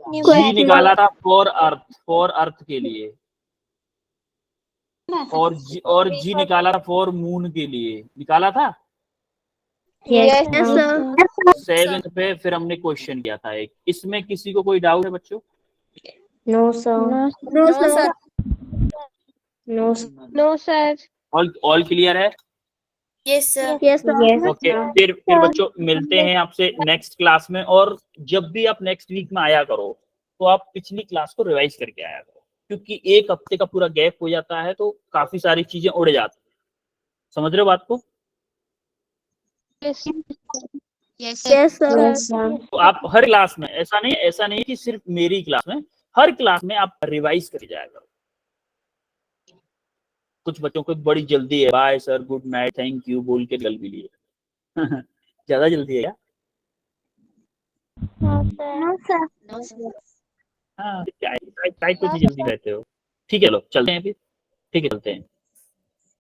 जी निकाला था फॉर अर्थ के लिए, और जी निकाला था फॉर मून के लिए, निकाला था। Yes sir. 7 पे फिर हमने क्वेश्चन किया था एक। इसमें किसी को कोई डाउट है बच्चों? No sir, no sir, no sir. All clear है? Yes, sir. Yes sir. Okay, फिर बच्चों मिलते हैं आपसे नेक्स्ट क्लास में। और जब भी आप नेक्स्ट वीक में आया करो तो आप पिछली क्लास को रिवाइज करके आया करो, क्योंकि एक हफ्ते का पूरा गैप हो जाता है तो काफी सारी चीजें उड़ जाती है। समझ रहे हो बात को? Yes, yes sir. तो आप हर क्लास में, ऐसा नहीं कि सिर्फ मेरी क्लास में, हर क्लास में आप रिवाइज करके जाया करो। कुछ बच्चों को बड़ी जल्दी है, bye sir, good night, thank you बोल के निकल भी लिए। ज्यादा जल्दी है क्या? No sir. हाँ, क्या इतनी जल्दी रहते हो? ठीक है, लो चलते हैं फिर। ठीक है, चलते हैं।